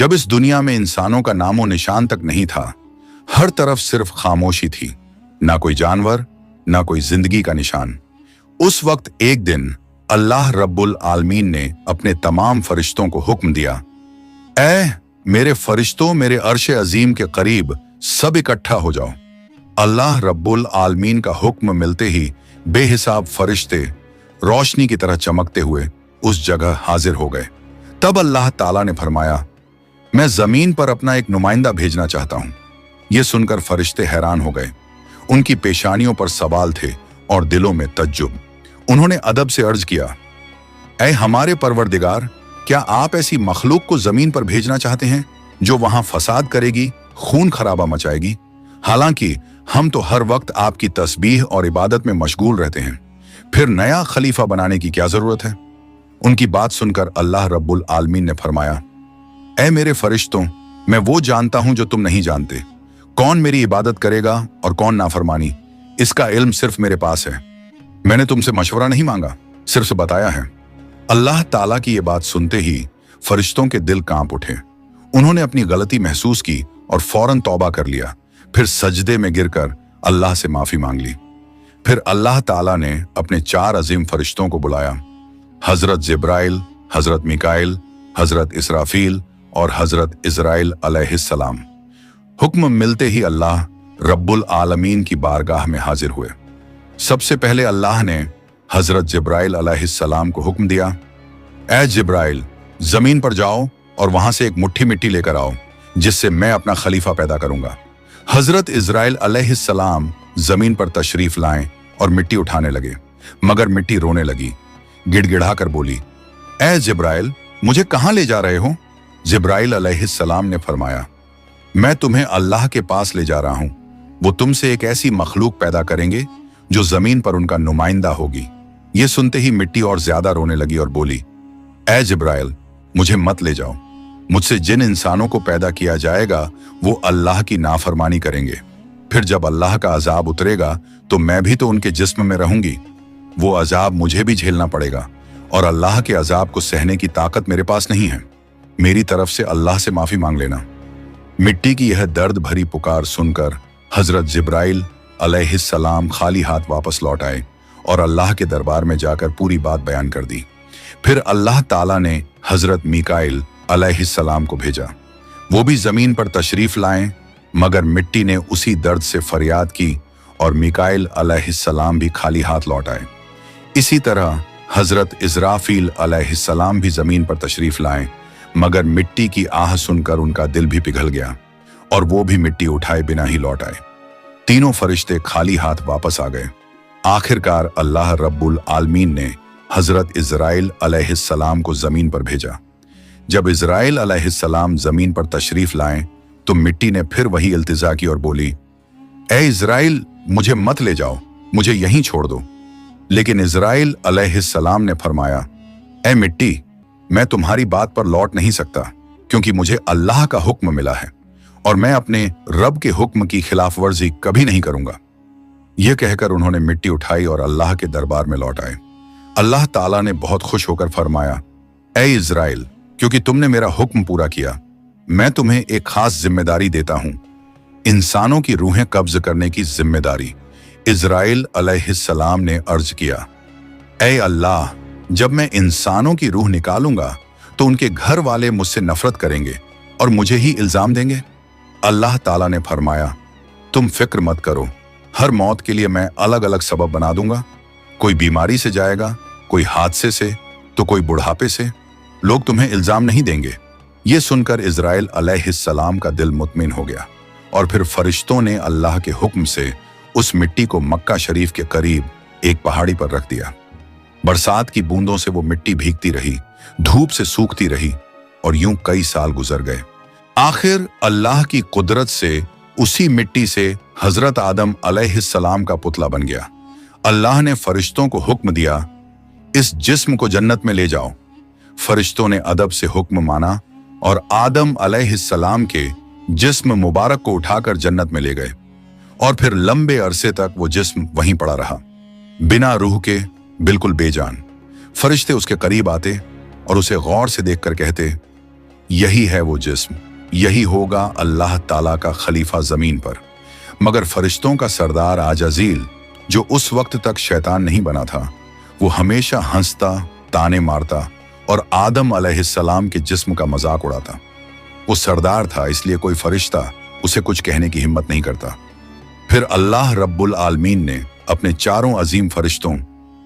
जब इस दुनिया में इंसानों का नामो निशान तक नहीं था, हर तरफ सिर्फ खामोशी थी, ना कोई जानवर, ना कोई जिंदगी का निशान। उस वक्त एक दिन अल्लाह रब्बुल आलमीन ने अपने तमाम फरिश्तों को हुक्म दिया, ऐ मेरे फरिश्तों, मेरे अर्श अजीम के करीब सब इकट्ठा हो जाओ। अल्लाह रब्बुल आलमीन का हुक्म मिलते ही बेहिसाब फरिश्ते रोशनी की तरह चमकते हुए उस जगह हाजिर हो गए। तब अल्लाह ताला ने फरमाया, मैं जमीन पर अपना एक नुमाइंदा भेजना चाहता हूं। यह सुनकर फरिश्ते हैरान हो गए। उनकी पेशानियों पर सवाल थे और दिलों में तज्जुब। उन्होंने अदब से अर्ज किया, ऐ हमारे परवरदिगार, क्या आप ऐसी मखलूक को जमीन पर भेजना चाहते हैं जो वहां फसाद करेगी, खून खराबा मचाएगी? हालांकि हम तो हर वक्त आपकी तस्बीह और इबादत में मशगूल रहते हैं, फिर नया खलीफा बनाने की क्या जरूरत है? उनकी बात सुनकर अल्लाह रब्बुल आलमीन ने फरमाया, ऐ मेरे फरिश्तों, मैं वो जानता हूं जो तुम नहीं जानते। कौन मेरी इबादत करेगा और कौन नाफरमानी, इसका इल्म सिर्फ मेरे पास है। मैंने तुमसे मशवरा नहीं मांगा, सिर्फ बताया है। अल्लाह ताला की ये बात सुनते ही फरिश्तों के दिल कांप उठे। उन्होंने अपनी गलती महसूस की और फौरन तौबा कर लिया। फिर सजदे में गिरकर अल्लाह से माफी मांग ली। फिर अल्लाह ताला ने अपने 4 अजीम फरिश्तों को बुलाया, हजरत जिब्राइल, हजरत मिकाइल, हजरत इसराफील और हजरत इजराइल अलैहिस्सलाम। हुक्म मिलते ही अल्लाह रब्बुल आलमीन की बारगाह में हाजिर हुए। सबसे पहले अल्लाह ने हजरत जिब्राइल अलैहिस्सलाम को हुक्म दिया, ऐ जिब्राइल, जमीन पर जाओ और वहां से एक मुट्ठी मिट्टी लेकर आओ, जिससे मैं अपना खलीफा पैदा करूंगा। हजरत इजराइल अलैहिस्सलाम जमीन पर तशरीफ लाएं और मिट्टी उठाने लगे, मगर मिट्टी रोने लगी। गिड़गिड़ाकर बोली, ऐ जिब्राइल, मुझे कहां ले जा रहे हो? जिब्राइल अलैहिस्सलाम ने फरमाया, मैं तुम्हें अल्लाह के पास ले जा रहा हूं। वो तुमसे एक ऐसी मखलूक पैदा करेंगे जो जमीन पर उनका नुमाइंदा होगी। ये सुनते ही मिट्टी और ज्यादा रोने लगी और बोली, ऐ जिब्राइल, मुझे मत ले जाओ। मुझसे जिन इंसानों को पैदा किया जाएगा वो अल्लाह की नाफरमानी करेंगे। फिर जब अल्लाह का अजाब उतरेगा तो मैं भी तो उनके जिस्म में रहूंगी। वो अजाब मुझे भी झेलना पड़ेगा और अल्लाह के अजाब को सहने की ताकत मेरे पास नहीं है। मेरी तरफ से अल्लाह से माफी मांग लेना। मिट्टी की यह दर्द भरी पुकार सुनकर हजरत जिब्राइल अलैहिस्सलाम खाली हाथ वापस लौट आए और अल्लाह के दरबार में जाकर पूरी बात बयान कर दी। फिर अल्लाह ताला ने हजरत मिकाइल अलैहिस्सलाम को भेजा। वो भी जमीन पर तशरीफ लाएं, मगर मिट्टी ने उसी दर्द से फरियाद की और मिकाइल अलैहिस्सलाम भी खाली हाथ लौट आए। इसी तरह हजरत इजराफील अलैहिस्सलाम भी जमीन पर तशरीफ लाएं, मगर मिट्टी की आह सुनकर उनका दिल भी पिघल गया और वो भी मिट्टी उठाए बिना ही लौट आए। तीनों फरिश्ते खाली हाथ वापस आ गए। आखिरकार अल्लाह रब्बुल आलमीन ने हजरत इजराइल अलैहिस्सलाम को जमीन पर भेजा। जब इजराइल अलैहिस्सलाम जमीन पर तशरीफ लाएं तो मिट्टी ने फिर वही इल्तिजा की और बोली, ऐ इजराइल, मुझे मत ले जाओ, मुझे यहीं छोड़ दो। लेकिन इजराइल अलैहिस्सलाम ने फरमाया, ऐ मिट्टी, मैं तुम्हारी बात पर लौट नहीं सकता, क्योंकि मुझे अल्लाह का हुक्म मिला है और मैं अपने रब के हुक्म की खिलाफ वर्जी कभी नहीं करूंगा। यह कहकर उन्होंने मिट्टी उठाई और अल्लाह के दरबार में लौट आए। अल्लाह ताला ने बहुत खुश होकर फरमाया, ऐ इजराइल, क्योंकि तुमने मेरा हुक्म पूरा किया, मैं तुम्हें एक खास जिम्मेदारी देता हूं, इंसानों की रूहें कब्ज करने की जिम्मेदारी। इजराइल अलैहिस्सलाम ने अर्ज किया, ऐ अल्लाह, जब मैं इंसानों की रूह निकालूंगा तो उनके घर वाले मुझसे नफरत करेंगे और मुझे ही इल्जाम देंगे। अल्लाह ताला ने फरमाया, तुम फिक्र मत करो, हर मौत के लिए मैं अलग अलग सबब बना दूंगा। कोई बीमारी से जाएगा, कोई हादसे से, तो कोई बुढ़ापे से। लोग तुम्हें इल्जाम नहीं देंगे। ये सुनकर इजराइल अलैहिस्सलाम का दिल मुतमिन हो गया और फिर फरिश्तों ने अल्लाह के हुक्म से उस मिट्टी को मक्का शरीफ के करीब एक पहाड़ी पर रख दिया। बरसात की बूंदों से वो मिट्टी भीगती रही, धूप से सूखती रही और यूं कई साल गुजर गए। आखिर अल्लाह की कुदरत से उसी मिट्टी से हजरत आदम अलैहिस्सलाम का पुतला बन गया। अल्लाह ने फरिश्तों को हुक्म दिया, इस जिस्म को जन्नत में ले जाओ। फरिश्तों ने अदब से हुक्म माना और आदम अलैहिस्सलाम के जिस्म मुबारक को उठाकर जन्नत में ले गए और फिर लंबे अरसे तक वो जिस्म वहीं पड़ा रहा, बिना रूह के, बिल्कुल बेजान। फरिश्ते उसके करीब आते और उसे गौर से देखकर कहते, यही है वो जिस्म, यही होगा अल्लाह ताला का खलीफा जमीन पर। मगर फरिश्तों का सरदार आजाजील, जो उस वक्त तक शैतान नहीं बना था, वो हमेशा हंसता, ताने मारता और आदम अलैहिस्सलाम के जिस्म का मजाक उड़ाता। वो सरदार था, इसलिए कोई फरिश्ता उसे कुछ कहने की हिम्मत नहीं करता। फिर अल्लाह रब्बुल आलमीन ने अपने चारों अजीम फरिश्तों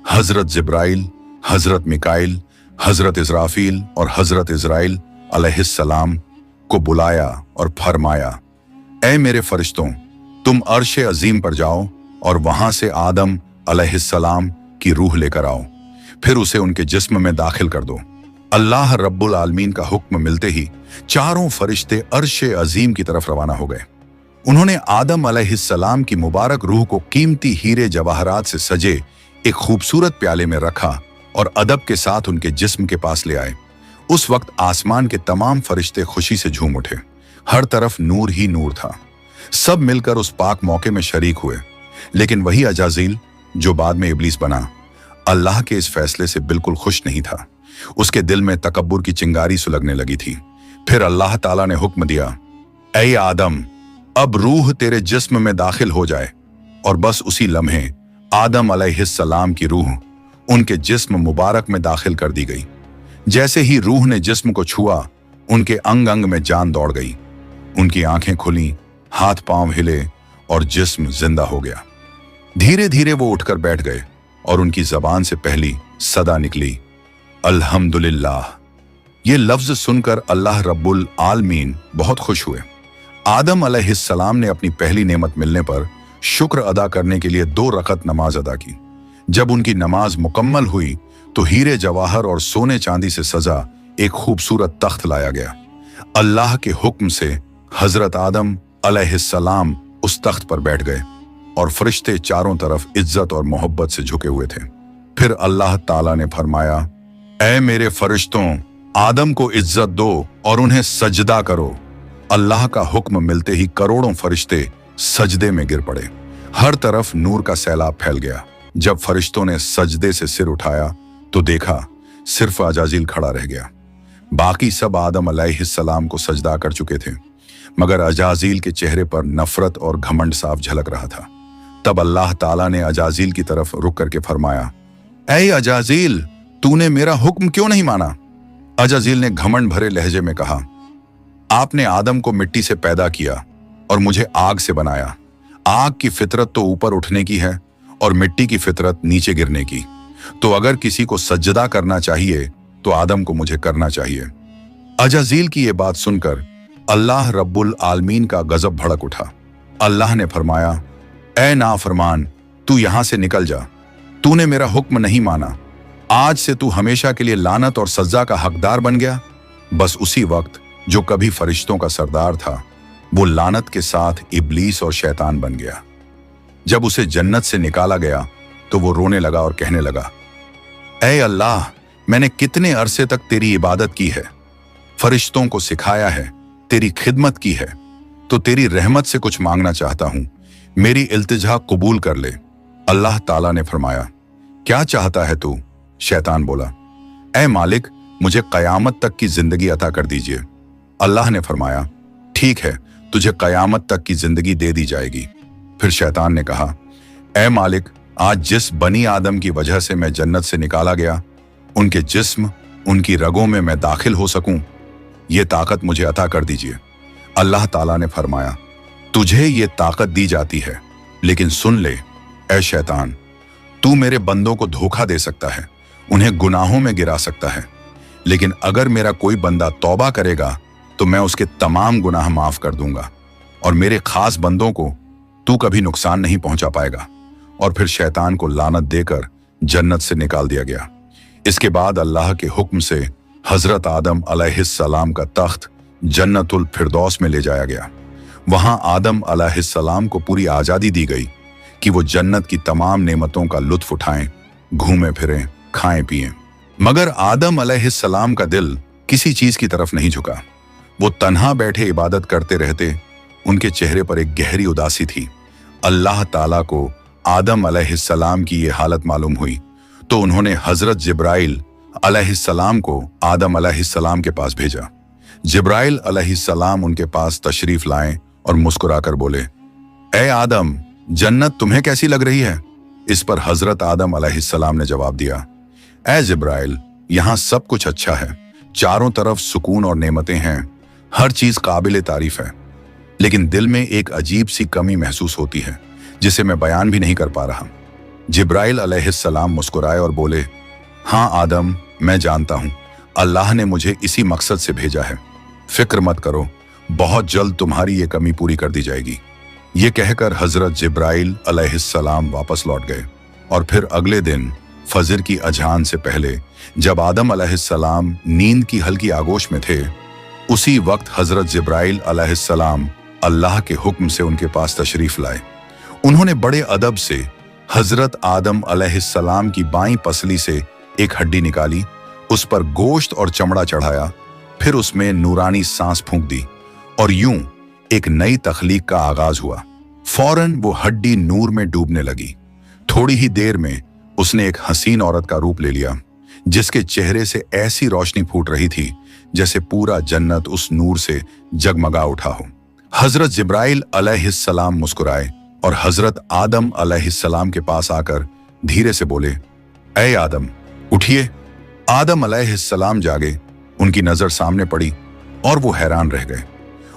हजरत जिब्राइल, हजरत मिकाइल, हजरत इजराफील और हजरत इजराइल अलैहिस्सलाम को बुलाया और फरमाया, ऐ मेरे फरिश्तों, तुम अर्श अजीम पर जाओ और वहां से आदम अलैहिस्सलाम की रूह लेकर आओ, फिर उसे उनके जिस्म में दाखिल कर दो। अल्लाह रब्बुल आलमीन का हुक्म मिलते ही चारों फरिश्ते अर्श अजीम की तरफ रवाना हो गए। उन्होंने आदम अलैहिस्सलाम की मुबारक रूह को कीमती हीरे जवाहरात से सजे एक खूबसूरत प्याले में रखा और अदब के साथ उनके जिस्म के पास ले आए। उस वक्त आसमान के तमाम फरिश्ते खुशी से झूम उठे। हर तरफ नूर ही नूर था। सब मिलकर उस पाक मौके में शरीक हुए। लेकिन वही अजाजील, जो बाद में इब्लीस बना, अल्लाह के इस फैसले से बिल्कुल खुश नहीं था। उसके दिल में तकब्बुर की चिंगारी सुलगने लगी थी। फिर अल्लाह ताला ने हुक्म दिया, ऐ आदम, अब रूह तेरे जिस्म में दाखिल हो जाए। और बस उसी लम्हे आदम अलैहिस्सलाम की रूह उनके जिस्म मुबारक में दाखिल कर दी गई। जैसे ही रूह ने जिस्म को छुआ, उनके अंग अंग में जान दौड़ गई। उनकी आंखें खुली, हाथ पांव हिले और जिस्म जिंदा हो गया। धीरे धीरे वो उठकर बैठ गए और उनकी जबान से पहली सदा निकली, अल्हम्दुलिल्लाह। ये लफ्ज सुनकर अल्लाह रब्बुल आलमीन बहुत खुश हुए। आदम अलैहिस्सलाम ने अपनी पहली नेमत मिलने पर शुक्र अदा करने के लिए 2 रकत नमाज अदा की। जब उनकी नमाज मुकम्मल हुई तो हीरे जवाहर और सोने चांदी से सजा एक खूबसूरत तख्त लाया गया। अल्लाह के हुक्म से हजरत आदम अलैहिस्सलाम उस तख्त पर बैठ गए और फरिश्ते चारों तरफ इज्जत और मोहब्बत से झुके हुए थे। फिर अल्लाह ताला ने फरमाया, ऐ मेरे फरिश्तों, आदम को इज्जत दो और उन्हें सजदा करो। अल्लाह का हुक्म मिलते ही करोड़ों फरिश्ते सजदे में गिर पड़े। हर तरफ नूर का सैलाब फैल गया। जब फरिश्तों ने सजदे से सिर उठाया तो देखा सिर्फ अजाजील खड़ा रह गया। बाकी सब आदम अलैहिस्सलाम को सजदा कर चुके थे, मगर अजाजील के चेहरे पर नफरत और घमंड साफ झलक रहा था। तब अल्लाह ताला ने अजाजील की तरफ रुक करके फरमाया, ऐ अजाजील, तूने मेरा हुक्म क्यों नहीं माना? अजाजील ने घमंड भरे लहजे में कहा, आपने आदम को मिट्टी से पैदा किया और मुझे आग से बनाया। आग की फितरत तो ऊपर उठने की है और मिट्टी की फितरत नीचे गिरने की। तो अगर किसी को सजदा करना चाहिए तो आदम को मुझे करना चाहिए। अजाजील की ये बात सुनकर अल्लाह रब्बुल आलमीन का गजब भड़क उठा। अल्लाह ने फरमाया, ऐ नाफरमान, तू यहां से निकल जा। तूने मेरा हुक्म नहीं माना। आज से तू हमेशा के लिए लानत और सजा का हकदार बन गया। बस उसी वक्त जो कभी फरिश्तों का सरदार था, वो लानत के साथ इब्लीस और शैतान बन गया। जब उसे जन्नत से निकाला गया तो वो रोने लगा और कहने लगा, ऐ अल्लाह, मैंने कितने अरसे तक तेरी इबादत की है, फरिश्तों को सिखाया है, तेरी खिदमत की है, तो तेरी रहमत से कुछ मांगना चाहता हूं। मेरी इल्तिजा कबूल कर ले। अल्लाह ताला ने फरमाया, क्या चाहता है तू? शैतान बोला, ऐ मालिक, मुझे कयामत तक की जिंदगी अता कर दीजिए। अल्लाह ने फरमाया, ठीक है, तुझे कयामत तक की जिंदगी दे दी जाएगी। फिर शैतान ने कहा, ऐ मालिक, आज जिस बनी आदम की वजह से मैं जन्नत से निकाला गया, उनके जिस्म, उनकी रगों में मैं दाखिल हो सकूं, ये ताकत मुझे अता कर दीजिए। अल्लाह ताला ने फरमाया, तुझे ये ताकत दी जाती है, लेकिन सुन ले ऐ शैतान, तू मेरे बंदों को धोखा दे सकता है, उन्हें गुनाहों में गिरा सकता है, लेकिन अगर मेरा कोई बंदा तौबा करेगा तो मैं उसके तमाम गुनाह माफ कर दूंगा और मेरे खास बंदों को तू कभी नुकसान नहीं पहुंचा पाएगा। और फिर शैतान को लानत देकर जन्नत से निकाल दिया गया। इसके बाद अल्लाह के हुक्म से हजरत आदम अलैहिस्सलाम का तख्त जन्नतुल फिरदौस में ले जाया गया। वहां आदम अलैहिस्सलाम को पूरी आजादी दी गई कि वो जन्नत की तमाम नेमतों का लुत्फ उठाएं, घूमें फिरें, खाएं पिएं। मगर आदम अलैहिस्सलाम का दिल किसी चीज की तरफ नहीं झुका। वो तन्हा बैठे इबादत करते रहते। उनके चेहरे पर एक गहरी उदासी थी। अल्लाह ताला को आदम अलैहिस्सलाम की ये हालत मालूम हुई तो उन्होंने हजरत जिब्राइल अलैहिस्सलाम को आदम अलैहिस्सलाम के पास भेजा। जिब्राइल अलैहिस्सलाम उनके पास तशरीफ लाए और मुस्कुराकर बोले, ए आदम, जन्नत तुम्हें कैसी लग रही है? इस पर हजरत आदम अलैहिस्सलाम ने जवाब दिया, ए जिब्राइल, यहाँ सब कुछ अच्छा है, चारों तरफ सुकून और नेमतें हैं, हर चीज काबिल तारीफ है, लेकिन दिल में एक अजीब सी कमी महसूस होती है जिसे मैं बयान भी नहीं कर पा रहा। जिब्राइल अलैहिस्सलाम मुस्कुराए और बोले, हाँ आदम, मैं जानता हूं, अल्लाह ने मुझे इसी मकसद से भेजा है, फिक्र मत करो, बहुत जल्द तुम्हारी ये कमी पूरी कर दी जाएगी। ये कहकर हजरत जिब्राइल अलैहिस्सलाम वापस लौट गए और फिर अगले दिन फजर की अजान से पहले जब आदम अलैहिस्सलाम नींद की हल्की आगोश में थे, उसी वक्त हजरत जिब्राइल अलैहिस्सलाम अल्लाह के हुक्म से उनके पास तशरीफ लाए। उन्होंने बड़े अदब से हजरत आदम अलैहिस्सलाम की बाईं पसली से एक हड्डी निकाली, उस पर गोश्त और चमड़ा चढ़ाया, फिर उसमें नूरानी सांस फूंक दी और यूं एक नई तख्लीक का आगाज हुआ। फौरन वो हड्डी नूर में डूबने लगी। थोड़ी ही देर में उसने एक हसीन औरत का रूप ले लिया, जिसके चेहरे से ऐसी रोशनी फूट रही थी जैसे पूरा जन्नत उस नूर से जगमगा उठा हो। हजरत जिब्राइल अलैहिस्सलाम मुस्कुराए और हजरत आदम अलैहिस्सलाम के पास आकर धीरे से बोले, ए आदम, उठिए। आदम अलैहिस्सलाम जागे, उनकी नजर सामने पड़ी और वो हैरान रह गए।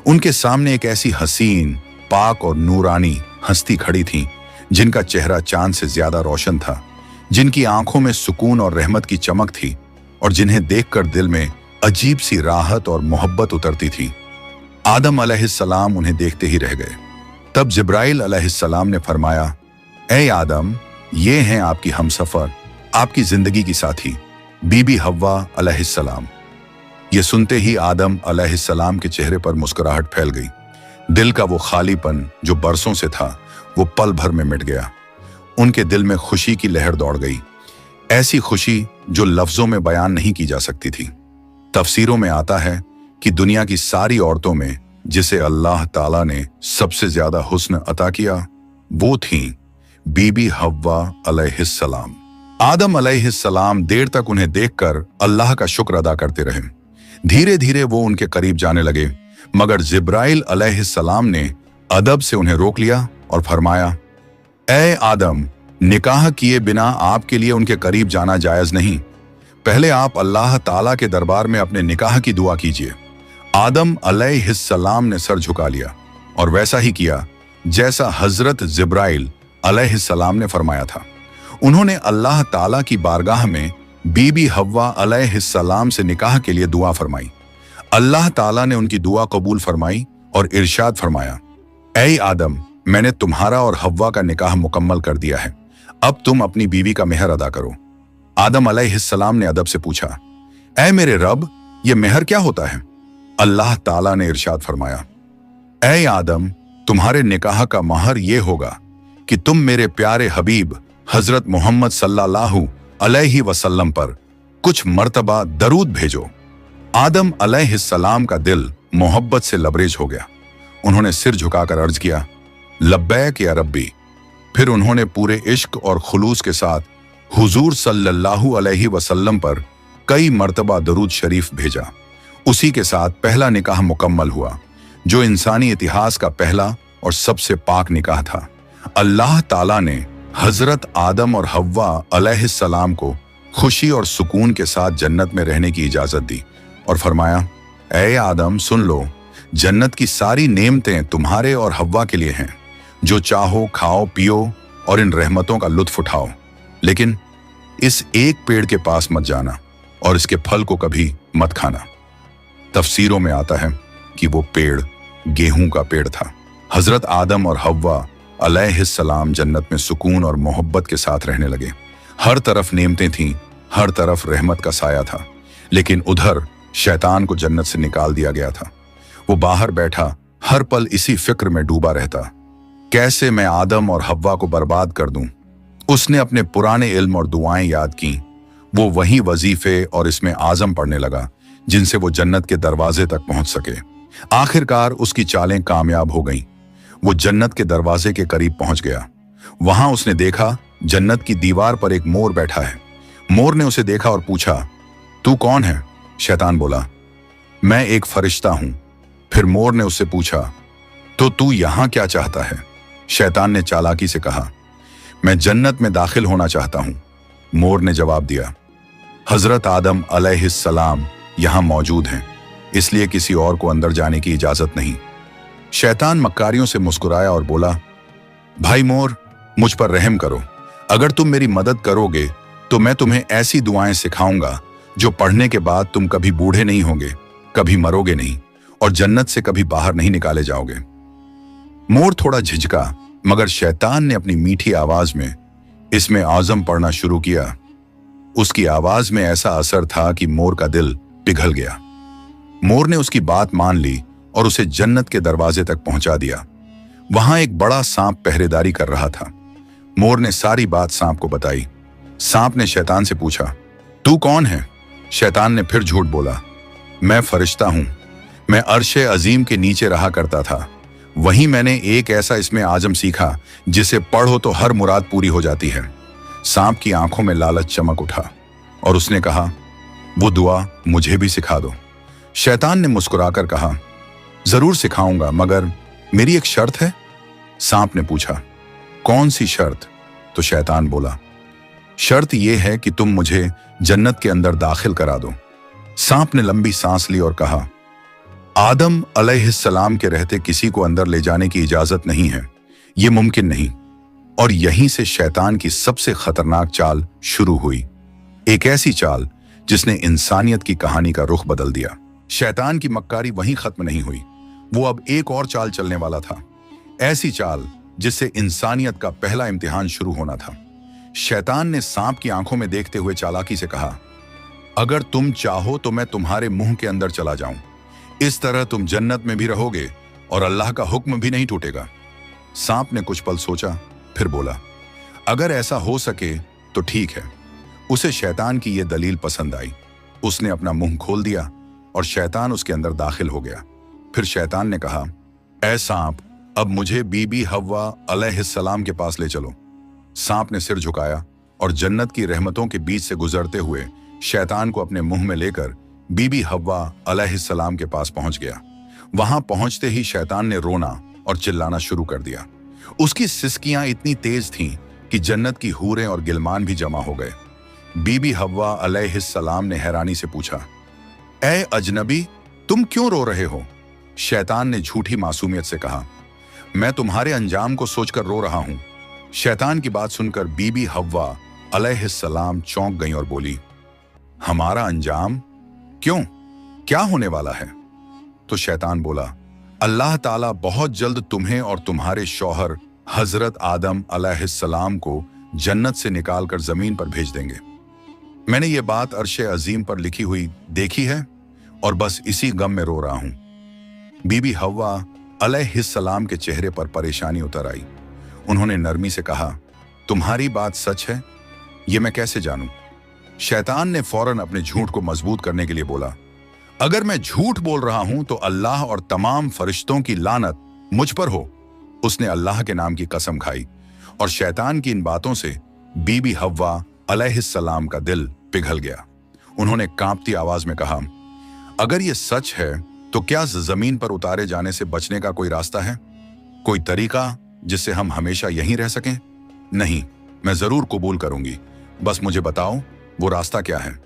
उनके सामने एक ऐसी हसीन, पाक और नूरानी हस्ती खड़ी थी जिनका चेहरा चांद से ज्यादा रोशन था, जिनकी आंखों में सुकून और रहमत की चमक थी और जिन्हें देखकर दिल में अजीब सी राहत और मोहब्बत उतरती थी। आदम अलैहिस्सलाम उन्हें देखते ही रह गए। तब जिब्राइल अलैहिस्सलाम ने फरमाया, ए आदम, ये हैं आपकी हमसफर, आपकी जिंदगी की साथी, बीबी हव्वा अलैहिस्सलाम। ये सुनते ही आदम अलैहिस्सलाम के चेहरे पर मुस्कुराहट फैल गई। दिल का वो खालीपन जो बरसों से था, वो पल भर में मिट गया। उनके दिल में खुशी की लहर दौड़ गई, ऐसी खुशी जो लफ्जों में बयान नहीं की जा सकती थी। तफसीरों में आता है कि दुनिया की सारी औरतों में जिसे अल्लाह ताला ने सबसे ज्यादा हुस्न अता किया, वो थी बीबी हव्वा अलैहिस्सलाम। आदम अलैहिस्सलाम देर तक उन्हें देखकर अल्लाह का शुक्र अदा करते रहे। धीरे धीरे वो उनके करीब जाने लगे, मगर जिब्राइल अलैहिस्सलाम ने अदब से उन्हें रोक लिया और फरमाया, ए आदम, निकाह किए बिना आपके लिए उनके करीब जाना जायज नहीं। पहले आप अल्लाह ताला के दरबार में अपने निकाह की दुआ कीजिए। आदम अलैहिस्सलाम ने सर झुका लिया और वैसा ही किया जैसा हजरत जिब्राइल अलैहिस्सलाम ने फरमाया था। उन्होंने अल्लाह ताला की बारगाह में बीबी हव्वा अलैहिस्सलाम से निकाह के लिए दुआ फरमाई। अल्लाह ताला ने उनकी दुआ कबूल फरमाई और इरशाद फरमाया, ऐ आदम, मैंने तुम्हारा और हव्वा का निकाह मुकम्मल कर दिया है, अब तुम अपनी बीवी का मेहर अदा करो। आदम अलैहिस्सलाम ने अदब से पूछा, ऐ मेरे रब, ये मेहर क्या होता है? अल्लाह ताला ने इरशाद फरमाया, ऐ आदम, तुम्हारे निकाह का महर ये होगा कि तुम मेरे प्यारे हबीब हजरत मोहम्मद सल्लल्लाहु अलैहि वसल्लम पर कुछ मर्तबा दरूद भेजो। आदम अलैहिस्सलाम का दिल मोहब्बत से लबरेज हो गया। उन्होंने सिर झुकाकर अर्ज किया, लब्बैक या रब्बी। फिर उन्होंने पूरे इश्क और खुलूस के साथ हुजूर सल्लल्लाहु अलैहि वसल्लम पर कई मर्तबा दरूद शरीफ भेजा। उसी के साथ पहला निकाह मुकम्मल हुआ, जो इंसानी इतिहास का पहला और सबसे पाक निकाह था। अल्लाह ताला ने हजरत आदम और हव्वा अलैहिस्सलाम को खुशी और सुकून के साथ जन्नत में रहने की इजाजत दी और फरमाया, ऐ आदम, सुन लो, जन्नत की सारी नेमतें तुम्हारे और हव्वा के लिए हैं। जो चाहो खाओ पियो और इन रहमतों का लुत्फ उठाओ, लेकिन इस एक पेड़ के पास मत जाना और इसके फल को कभी मत खाना। तफसीरों में आता है कि वो पेड़ गेहूं का पेड़ था। हजरत आदम और हव्वा अलैहिस्सलाम जन्नत में सुकून और मोहब्बत के साथ रहने लगे। हर तरफ नेमतें थीं, हर तरफ रहमत का साया था, लेकिन उधर शैतान को जन्नत से निकाल दिया गया था। वो बाहर बैठा हर पल इसी फिक्र में डूबा रहता, कैसे मैं आदम और हव्वा को बर्बाद कर दूं। उसने अपने पुराने इल्म और दुआएं याद की। वो वही वजीफे और इसमें आजम पढ़ने लगा जिनसे वो जन्नत के दरवाजे तक पहुंच सके। आखिरकार उसकी चालें कामयाब हो गईं। वो जन्नत के दरवाजे के करीब पहुंच गया। वहां उसने देखा जन्नत की दीवार पर एक मोर बैठा है। मोर ने उसे देखा और पूछा, तू कौन है? शैतान बोला, मैं एक फरिश्ता हूं। फिर मोर ने उससे पूछा, तो तू यहां क्या चाहता है? शैतान ने चालाकी से कहा, मैं जन्नत में दाखिल होना चाहता हूं। मोर ने जवाब दिया, हजरत आदम अलैहिस्सलाम यहां मौजूद हैं, इसलिए किसी और को अंदर जाने की इजाजत नहीं। शैतान मक्कारियों से मुस्कुराया और बोला, भाई मोर, मुझ पर रहम करो। अगर तुम मेरी मदद करोगे तो मैं तुम्हें ऐसी दुआएं सिखाऊंगा जो पढ़ने के बाद तुम कभी बूढ़े नहीं होगे, कभी मरोगे नहीं और जन्नत से कभी बाहर नहीं निकाले जाओगे। मोर थोड़ा झिझका, मगर शैतान ने अपनी मीठी आवाज में इसमें आज़म पढ़ना शुरू किया। उसकी आवाज में ऐसा असर था कि मोर का दिल पिघल गया। मोर ने उसकी बात मान ली और उसे जन्नत के दरवाजे तक पहुंचा दिया। वहां एक बड़ा सांप पहरेदारी कर रहा था। मोर ने सारी बात सांप को बताई। सांप ने शैतान से पूछा, तू कौन है? शैतान ने फिर झूठ बोला, मैं फरिश्ता हूं। मैं अर्शे अजीम के नीचे रहा करता था। वहीं मैंने एक ऐसा इसमें आजम सीखा जिसे पढ़ो तो हर मुराद पूरी हो जाती है। सांप की आंखों में लालच चमक उठा और उसने कहा, वो दुआ मुझे भी सिखा दो। शैतान ने मुस्कुराकर कहा, जरूर सिखाऊंगा, मगर मेरी एक शर्त है। सांप ने पूछा, कौन सी शर्त? तो शैतान बोला, शर्त यह है कि तुम मुझे जन्नत के अंदर दाखिल करा दो। सांप ने लंबी सांस ली और कहा, आदम अलैहिस्सलाम के रहते किसी को अंदर ले जाने की इजाजत नहीं है, यह मुमकिन नहीं। और यहीं से शैतान की सबसे खतरनाक चाल शुरू हुई, एक ऐसी चाल जिसने इंसानियत की कहानी का रुख बदल दिया। शैतान की मक्कारी वहीं खत्म नहीं हुई, वो अब एक और चाल चलने वाला था, ऐसी चाल जिससे इंसानियत का पहला इम्तिहान शुरू होना था। शैतान ने सांप की आंखों में देखते हुए चालाकी से कहा, अगर तुम चाहो तो मैं तुम्हारे मुंह के अंदर चला जाऊं। इस तरह तुम जन्नत में भी रहोगे और अल्लाह का हुक्म भी नहीं टूटेगा। सांप ने कुछ पल सोचा, फिर बोला, अगर ऐसा हो सके तो ठीक है। उसे शैतान की यह दलील पसंद आई। उसने अपना मुंह खोल दिया और शैतान उसके अंदर दाखिल हो गया। फिर शैतान ने कहा, ऐ सांप, अब मुझे बीबी हव्वा अलैहिस्सलाम के पास ले चलो। सांप ने सिर झुकाया और जन्नत की रहमतों के बीच से गुजरते हुए शैतान को अपने मुंह में लेकर बीबी हव्वा अलैहिस्सलाम के पास पहुंच गया। वहां पहुंचते ही शैतान ने रोना और चिल्लाना शुरू कर दिया। उसकी सिसकियां इतनी तेज थीं कि जन्नत की हूरें और गिलमान भी जमा हो गए। बीबी हव्वा अलैहिस्सलाम ने हैरानी से पूछा, ऐ अजनबी, तुम क्यों रो रहे हो? शैतान ने झूठी मासूमियत से कहा, मैं तुम्हारे अंजाम को सोचकर रो रहा हूं। शैतान की बात सुनकर बीबी हव्वा अलैहिस्सलाम चौंक गईं और बोली, हमारा अंजाम? क्यों, क्या होने वाला है? तो शैतान बोला, अल्लाह ताला बहुत जल्द तुम्हें और तुम्हारे शौहर हजरत आदम अलैहिस्सलाम को जन्नत से निकालकर जमीन पर भेज देंगे। मैंने ये बात अर्शे अजीम पर लिखी हुई देखी है और बस इसी गम में रो रहा हूं। बीबी हव्वा अलैहिस्सलाम के चेहरे पर परेशानी उतर आई। उन्होंने नरमी से कहा, तुम्हारी बात सच है? ये मैं कैसे जानूं? शैतान ने फौरन अपने झूठ को मजबूत करने के लिए बोला, अगर मैं झूठ बोल रहा हूं तो अल्लाह और तमाम फरिश्तों की लानत मुझ पर हो। उसने अल्लाह के नाम की कसम खाई और शैतान की इन बातों से बीबी हव्वा अलैहिस्सलाम का दिल पिघल गया। उन्होंने कांपती आवाज में कहा, अगर ये सच है तो क्या जमीन पर उतारे जाने से बचने का कोई रास्ता है? कोई तरीका जिससे हम हमेशा यहीं रह सकें? नहीं, मैं जरूर कबूल करूंगी, बस मुझे बताओ वो रास्ता क्या है।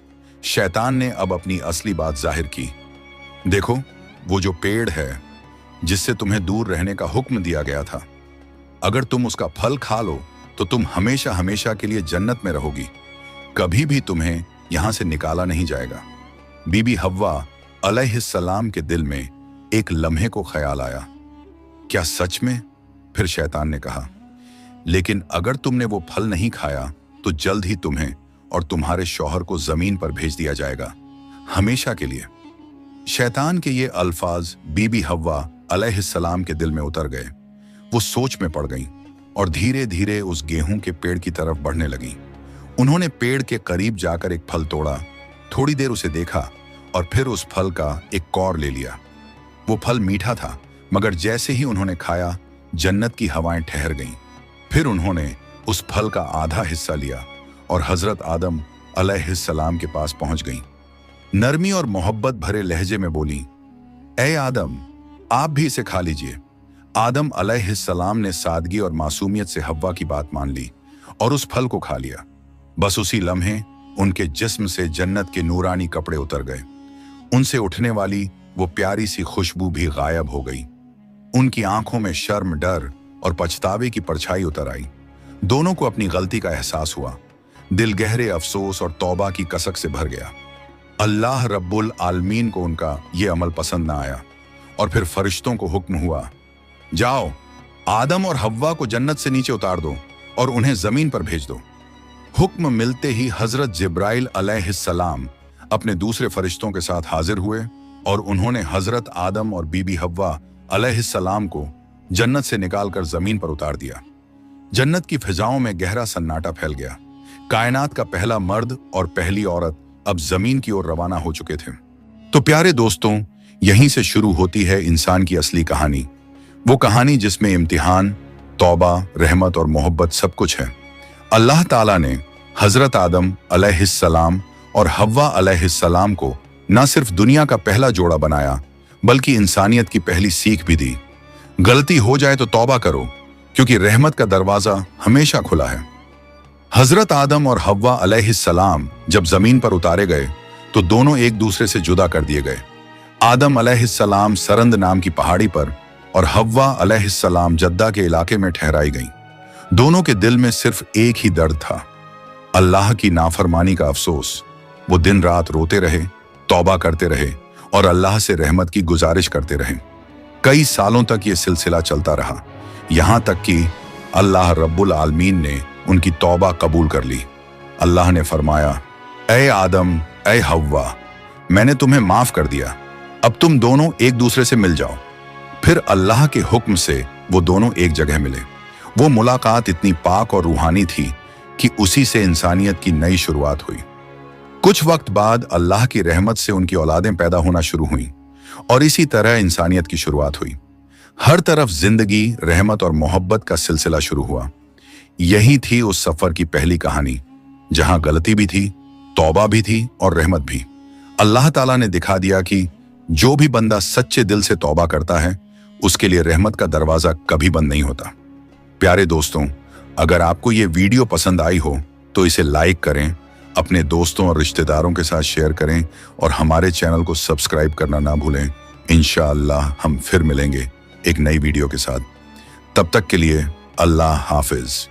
शैतान ने अब अपनी असली बात जाहिर की। देखो, वो जो पेड़ है जिससे तुम्हें दूर रहने का हुक्म दिया गया था, अगर तुम उसका फल खा लो तो तुम हमेशा हमेशा के लिए जन्नत में रहोगी, कभी भी तुम्हें यहां से निकाला नहीं जाएगा। बीबी हव्वा अलैहिस्सलाम के दिल में एक लम्हे को ख्याल आया, क्या सच में? फिर शैतान ने कहा, लेकिन अगर तुमने वो फल नहीं खाया तो जल्द ही तुम्हें और तुम्हारे शौहर को जमीन पर भेज दिया जाएगा, हमेशा के लिए। शैतान के ये अल्फाज बीबी हव्वा अलैहिस्सलाम के दिल में उतर गए। वो सोच में पड़ गईं और धीरे धीरे उस गेहूं के पेड़ की तरफ बढ़ने लगीं। उन्होंने पेड़ के करीब जाकर एक फल तोड़ा, थोड़ी देर उसे देखा और फिर उस फल का एक कौर ले लिया। वो फल मीठा था, मगर जैसे ही उन्होंने खाया जन्नत की हवाएं ठहर गईं। फिर उन्होंने उस फल का आधा हिस्सा लिया और हजरत आदम अलैहिस्सलाम के पास पहुंच गईं। नरमी और मोहब्बत भरे लहजे में बोली, ए आदम, आप भी इसे खा लीजिए। आदम अलैहिस्सलाम ने सादगी और मासूमियत से हव्वा की बात मान ली और उस फल को खा लिया। बस उसी लम्हे उनके जिस्म से जन्नत के नूरानी कपड़े उतर गए। उनसे उठने वाली वो प्यारी सी खुशबू भी गायब हो गई। उनकी आंखों में शर्म, डर और पछतावे की परछाई उतर आई। दोनों को अपनी गलती का एहसास हुआ। दिल गहरे अफसोस और तौबा की कसक से भर गया। अल्लाह रब्बुल आलमीन को उनका ये अमल पसंद ना आया और फिर फरिश्तों को हुक्म हुआ, जाओ, आदम और हव्वा को जन्नत से नीचे उतार दो और उन्हें जमीन पर भेज दो। हुक्म मिलते ही हजरत जिब्राइल अलैहिस्सलाम अपने दूसरे फरिश्तों के साथ हाजिर हुए और उन्होंने हजरत आदम और बीबी हव्वा अलैहिस्सलाम को जन्नत से निकालकर जमीन पर उतार दिया। जन्नत की फिजाओं में गहरा सन्नाटा फैल गया। कायनात का पहला मर्द और पहली औरत अब जमीन की ओर रवाना हो चुके थे। तो प्यारे दोस्तों, यहीं से शुरू होती है इंसान की असली कहानी। वो कहानी जिसमें इम्तिहान, तौबा, रहमत और मोहब्बत सब कुछ है। अल्लाह ताला ने हजरत आदम अलैहिस्सलाम और हव्वा अलैहिस्सलाम को न सिर्फ दुनिया का पहला जोड़ा बनाया, बल्कि इंसानियत की पहली सीख भी दी। गलती हो जाए तो तौबा करो, क्योंकि रहमत का दरवाजा हमेशा खुला है। हजरत आदम और हव्वा अलैहिस्सलाम जब जमीन पर उतारे गए तो दोनों एक दूसरे से जुदा कर दिए गए। आदम अलैहिस्सलाम सरंद नाम की पहाड़ी पर और हव्वा अलैहिस्सलाम जद्दा के इलाके में ठहराई गईं। दोनों के दिल में सिर्फ एक ही दर्द था, अल्लाह की नाफरमानी का अफसोस। वो दिन रात रोते रहे, तौबा करते रहे और अल्लाह से रहमत की गुजारिश करते रहे। कई सालों तक ये सिलसिला चलता रहा, यहां तक कि अल्लाह रब्बुल आलमीन ने उनकी तौबा कबूल कर ली। अल्लाह ने फरमाया, ए आदम, ए हव्वा, मैंने तुम्हें माफ कर दिया, अब तुम दोनों एक दूसरे से मिल जाओ। फिर अल्लाह के हुक्म से वो दोनों एक जगह मिले। वो मुलाकात इतनी पाक और रूहानी थी कि उसी से इंसानियत की नई शुरुआत हुई। कुछ वक्त बाद अल्लाह की रहमत से उनकी औलादें पैदा होना शुरू हुईं और इसी तरह इंसानियत की शुरुआत हुई। हर तरफ जिंदगी, रहमत और मोहब्बत का सिलसिला शुरू हुआ। यही थी उस सफर की पहली कहानी, जहां गलती भी थी, तौबा भी थी और रहमत भी। अल्लाह ताला ने दिखा दिया कि जो भी बंदा सच्चे दिल से तौबा करता है, उसके लिए रहमत का दरवाजा कभी बंद नहीं होता। प्यारे दोस्तों, अगर आपको ये वीडियो पसंद आई हो तो इसे लाइक करें, अपने दोस्तों और रिश्तेदारों के साथ शेयर करें और हमारे चैनल को सब्सक्राइब करना ना भूलें। इंशाअल्लाह हम फिर मिलेंगे एक नई वीडियो के साथ। तब तक के लिए अल्लाह हाफिज।